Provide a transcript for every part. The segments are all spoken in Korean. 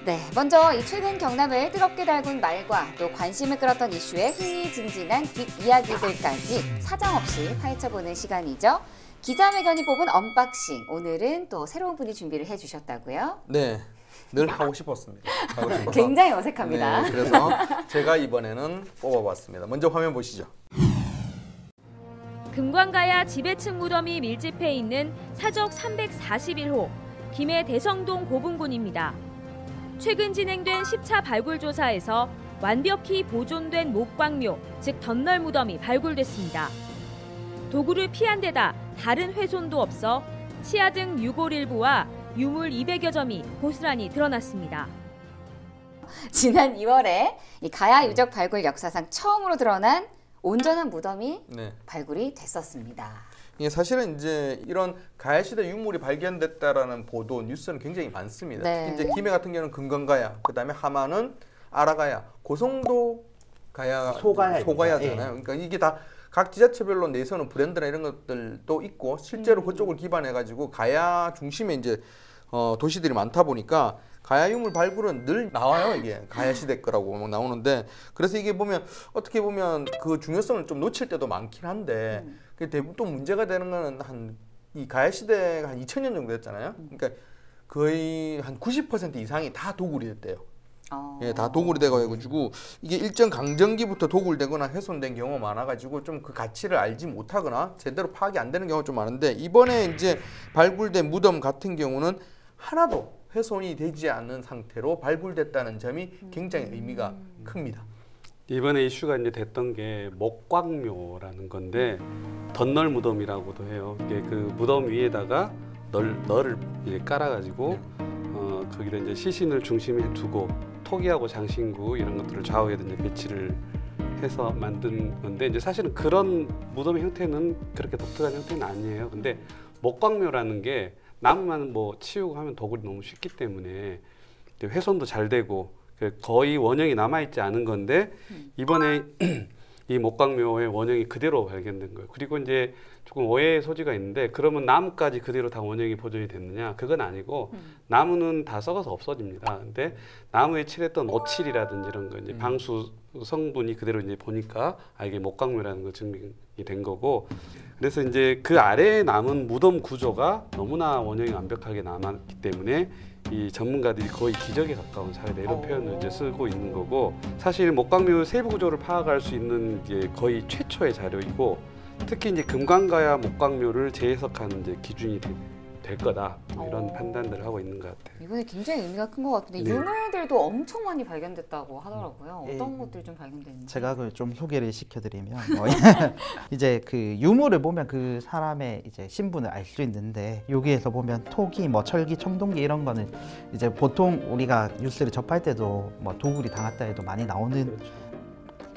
네, 먼저 이 최근 경남을 뜨겁게 달군 말과 또 관심을 끌었던 이슈의 흥미진진한 뒷이야기들까지 사정없이 파헤쳐보는 시간이죠. 기자회견이 뽑은 언박싱, 오늘은 또 새로운 분이 준비를 해주셨다고요? 네, 늘 하고 싶었습니다. 굉장히 어색합니다. 네, 그래서 제가 이번에는 뽑아봤습니다. 먼저 화면 보시죠. 금관가야 지배층 무덤이 밀집해 있는 사적 341호 김해 대성동 고분군입니다. 최근 진행된 10차 발굴 조사에서 완벽히 보존된 목광묘, 즉 덧널 무덤이 발굴됐습니다. 도구를 피한 데다 다른 훼손도 없어 치아 등 유골 일부와 유물 200여 점이 고스란히 드러났습니다. 지난 2월에 이 가야 유적 발굴 역사상 처음으로 드러난 온전한 무덤이 발굴이 됐었습니다. 예, 사실은 이제 이런 가야시대 유물이 발견됐다라는 보도 뉴스는 굉장히 많습니다. 네. 특히 이제 김해 같은 경우는 금관가야, 그다음에 하마는 아라가야, 고성도 가야, 소가야잖아요. 예. 그러니까 이게 다 각 지자체별로 내세우는 브랜드나 이런 것들도 있고 실제로 그쪽을 기반해 가지고 가야 중심에 이제 도시들이 많다 보니까 가야 유물 발굴은 늘 나와요. 이게 가야 시대 거라고 막 나오는데, 그래서 이게 보면 어떻게 보면 그 중요성을 좀 놓칠 때도 많긴 한데 대부분 또 문제가 되는 거는 이 가야 시대가 한 2000년 정도 됐잖아요. 그러니까 거의 한 90% 이상이 다 도굴이 됐대요. 예, 다 도굴이 돼가지고 이게 일정 강정기부터 도굴되거나 훼손된 경우가 많아가지고 좀 그 가치를 알지 못하거나 제대로 파악이 안 되는 경우가 좀 많은데, 이번에 이제 발굴된 무덤 같은 경우는 하나도 훼손이 되지 않는 상태로 발굴됐다는 점이 굉장히 의미가 큽니다. 이번에 이슈가 이제 됐던 게 목광묘라는 건데 덧널 무덤이라고도 해요. 이게 그 무덤 위에다가 널을 이제 깔아가지고 거기다 이제 시신을 중심에 두고 토기하고 장신구 이런 것들을 좌우에 이제 배치를 해서 만든 건데, 이제 사실은 그런 무덤의 형태는 그렇게 독특한 형태는 아니에요. 근데 목광묘라는 게 나무만 뭐 치우고 하면 도굴이 너무 쉽기 때문에 훼손도 잘 되고 거의 원형이 남아있지 않은 건데, 이번에 이 목광묘의 원형이 그대로 발견된 거예요. 그리고 이제 조금 오해의 소지가 있는데, 그러면 나무까지 그대로 다 원형이 보존이 됐느냐? 그건 아니고 나무는 다 썩어서 없어집니다. 근데 나무에 칠했던 오칠이라든지 이런 거 이제 방수 성분이 그대로 이제 보니까 이게 목광묘라는 거 증명이 된 거고, 그래서 이제 그 아래에 남은 무덤 구조가 너무나 원형이 완벽하게 남았기 때문에 이 전문가들이 거의 기적에 가까운 사례다 이런 표현을 이제 쓰고 있는 거고, 사실 목광묘 세부 구조를 파악할 수 있는 게 거의 최초의 자료이고, 특히 이제 금관가야 목광묘를 재해석하는 이제 기준이 될 거다 이런 판단들을 하고 있는 것 같아요. 이번에 굉장히 의미가 큰 것 같은데 유물들도 엄청 많이 발견됐다고 하더라고요. 어떤 것들이 좀 발견됐는지 제가 그걸 좀 소개를 시켜드리면 이제 그 유물을 보면 그 사람의 이제 신분을 알 수 있는데, 여기에서 보면 토기, 뭐 철기, 청동기 이런 거는 이제 보통 우리가 뉴스를 접할 때도 뭐 도굴이 당했다 해도 많이 나오는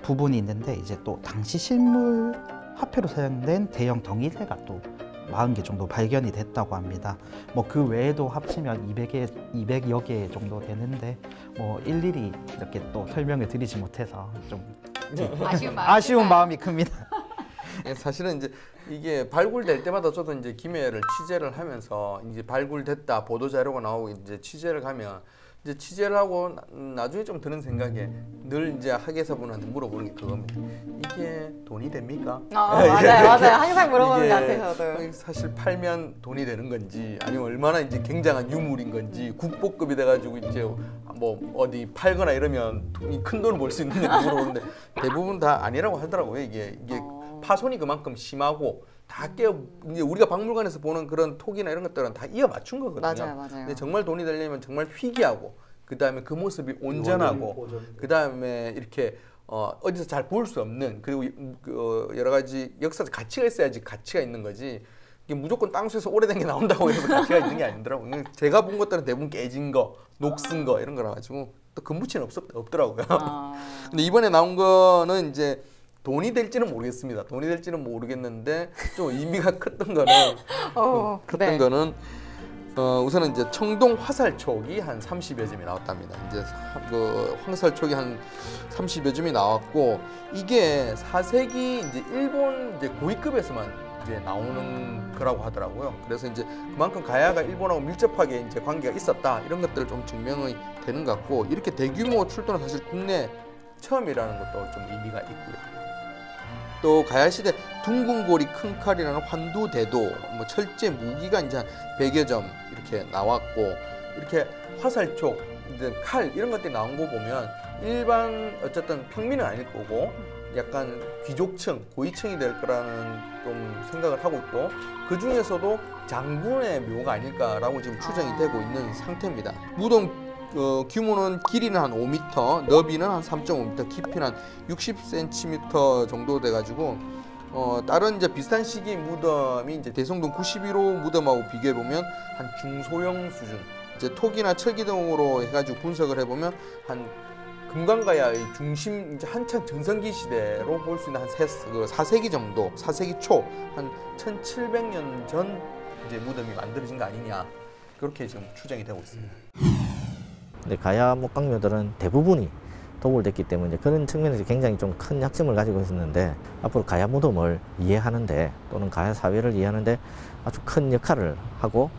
부분이 있는데, 이제 또 당시 실물 화폐로 사용된 대형 경이새가 또 40개 정도 발견이 됐다고 합니다. 뭐 그 외에도 합치면 200여 개 정도 되는데 뭐 일일이 이렇게 또 설명을 드리지 못해서 좀 아쉬운 마음이 큽니다. 예, 사실은 이제 이게 발굴될 때마다 저도 이제 김해를 취재를 하면서 이제 발굴됐다 보도 자료가 나오고 이제 취재를 가면 이제 취재를 하고 나중에 좀 드는 생각에 늘 이제 학예사분한테 물어보는 게 그겁니다. 이게 돈이 됩니까? 맞아요. 항상 물어보는 것 같아요, 저도. 사실 팔면 돈이 되는 건지, 아니면 얼마나 이제 굉장한 유물인 건지, 국보급이 돼가지고 이제 뭐 어디 팔거나 이러면 큰 돈을 벌 수 있느냐 물어보는데 대부분 다 아니라고 하더라고요. 이게 파손이 그만큼 심하고 다 이제 우리가 박물관에서 보는 그런 토기나 이런 것들은 다 이어 맞춘 거거든요. 맞아요. 근데 정말 돈이 되려면 정말 희귀하고, 그 다음에 그 모습이 온전하고, 그 다음에 이렇게 어디서 잘 볼 수 없는, 그리고 여러 가지 역사적 가치가 있어야지 가치가 있는 거지. 이게 무조건 땅속에서 오래된 게 나온다고 해서 가치가 있는 게 아니더라고요. 제가 본 것들은 대부분 깨진 거, 녹슨 거 이런 거라 가지고 또 금붙이는 없더라고요. 근데 이번에 나온 거는 이제 돈이 될지는 모르겠습니다. 돈이 될지는 모르겠는데 좀 의미가 컸던 거는 우선은 이제 청동 화살촉이 한 30여 점이 나왔답니다. 이제 그 화살촉이 한 30여 점이 나왔고, 이게 4세기 이제 일본 이제 고위급에서만 이제 나오는 거라고 하더라고요. 그래서 이제 그만큼 가야가 일본하고 밀접하게 이제 관계가 있었다 이런 것들을 좀 증명이 되는 것 같고 이렇게 대규모 출도는 사실 국내 처음이라는 것도 좀 의미가 있고요. 또 가야 시대 둥근고리 큰 칼이라는 환두대도 뭐 철제 무기가 이제 한 100여 점 이렇게 나왔고 이렇게 화살촉, 칼 이런 것들이 나온 거 보면 일반 어쨌든 평민은 아닐 거고 약간 귀족층, 고위층이 될 거라는 좀 생각을 하고 있고 그 중에서도 장군의 묘가 아닐까라고 지금 추정이 되고 있는 상태입니다. 무덤 규모는 길이는 한 5m, 너비는 한 3.5m, 깊이는 한 60cm 정도 돼가지고 다른 이제 비슷한 시기의 무덤이 이제 대성동 91호 무덤하고 비교해 보면 한 중소형 수준. 이제 톡이나 철기 등으로 해가지고 분석을 해보면 한 금강가야의 중심 이제 한창 전성기 시대로 볼 수 있는 한 4세기 정도, 4세기 초 한 1700년 전 이제 무덤이 만들어진 거 아니냐 그렇게 지금 추정이 되고 있습니다. 근데 가야 목각묘들은 대부분이 도굴됐기 때문에 그런 측면에서 굉장히 좀 큰 약점을 가지고 있었는데 앞으로 가야 무덤을 이해하는데 또는 가야 사회를 이해하는데 아주 큰 역할을 하고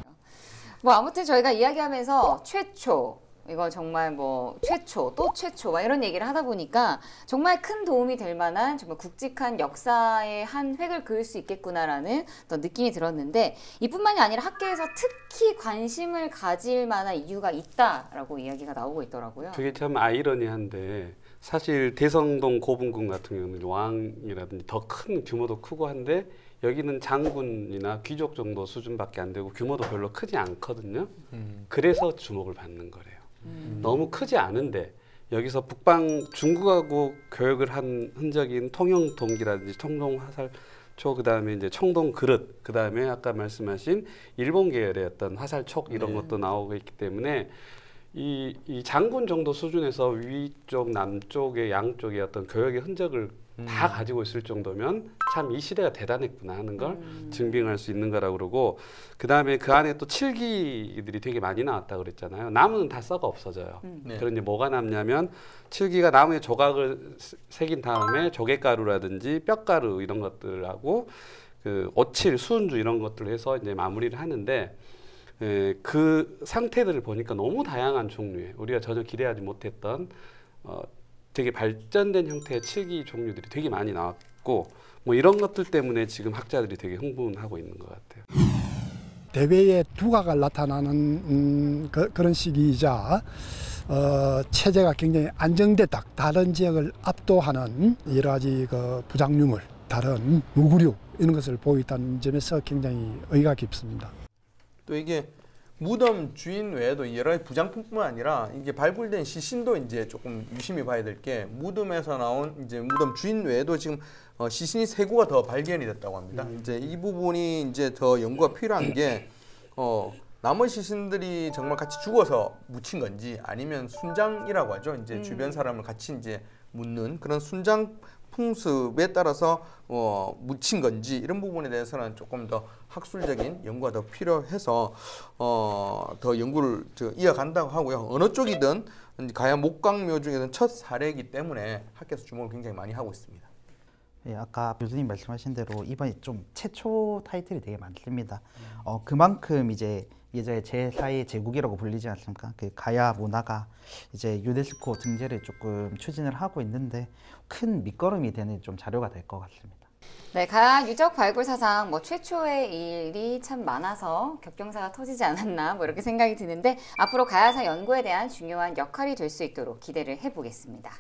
뭐 아무튼 저희가 이야기하면서 최초 이거 정말 뭐 최초 또 최초 막 이런 얘기를 하다 보니까 정말 큰 도움이 될 만한 정말 굵직한 역사의 한 획을 그을 수 있겠구나라는 어떤 느낌이 들었는데 이뿐만이 아니라 학계에서 특히 관심을 가질 만한 이유가 있다라고 이야기가 나오고 있더라고요. 그게 참 아이러니한데 사실 대성동 고분군 같은 경우는 왕이라든지 더 큰 규모도 크고 한데 여기는 장군이나 귀족 정도 수준밖에 안 되고 규모도 별로 크지 않거든요. 그래서 주목을 받는 거래요. 너무 크지 않은데 여기서 북방 중국하고 교역을 한 흔적인 통영동기라든지 청동화살촉 그다음에 이제 청동그릇 그다음에 아까 말씀하신 일본 계열의 어떤 화살촉 이런 것도 나오고 있기 때문에 이 장군 정도 수준에서 위쪽 남쪽의 양쪽의 어떤 교역의 흔적을 다 가지고 있을 정도면 참 이 시대가 대단했구나 하는 걸 증빙할 수 있는 거라고 그러고 그다음에 그 안에 또 칠기들이 되게 많이 나왔다 그랬잖아요. 나무는 다 썩어 없어져요. 네. 그런 이제 뭐가 남냐면 칠기가 나무에 조각을 새긴 다음에 조개가루라든지 뼈가루 이런 것들하고 그 오칠, 수은주 이런 것들을 해서 이제 마무리를 하는데 그 상태들을 보니까 너무 다양한 종류의 우리가 전혀 기대하지 못했던 되게 발전된 형태의 칠기 종류들이 되게 많이 나왔고 뭐 이런 것들 때문에 지금 학자들이 되게 흥분하고 있는 것 같아요. 대외의 두각을 나타나는 그런 시기이자 체제가 굉장히 안정됐다. 다른 지역을 압도하는 여러 가지 그 부장유물, 다른 무구류 이런 것을 보였다는 점에서 굉장히 의의가 깊습니다. 또 이게 무덤 주인 외에도 여러 가지 부장품뿐만 아니라 이게 발굴된 시신도 이제 조금 유심히 봐야 될 게 무덤에서 나온 이제 무덤 주인 외에도 지금 시신이 3구가 더 발견이 됐다고 합니다. 이제 이 부분이 이제 더 연구가 필요한 게 남은 시신들이 정말 같이 죽어서 묻힌 건지 아니면 순장이라고 하죠. 이제 주변 사람을 같이 이제 묻는 그런 순장 풍습에 따라서 묻힌 건지 이런 부분에 대해서는 조금 더 학술적인 연구가 더 필요해서 더 연구를 이어간다고 하고요. 어느 쪽이든 가야 목각묘 중에서는 첫 사례이기 때문에 학계에서 주목을 굉장히 많이 하고 있습니다. 예, 아까 교수님 말씀하신 대로 이번에 좀 최초 타이틀이 되게 많습니다. 그만큼 이제 예전에 제4의 제국이라고 불리지 않습니까? 그 가야 문화가 이제 유네스코 등재를 조금 추진을 하고 있는데 큰 밑거름이 되는 좀 자료가 될 것 같습니다. 네, 가야 유적 발굴 사상 뭐 최초의 일이 참 많아서 겹경사가 터지지 않았나 뭐 이렇게 생각이 드는데 앞으로 가야사 연구에 대한 중요한 역할이 될 수 있도록 기대를 해보겠습니다.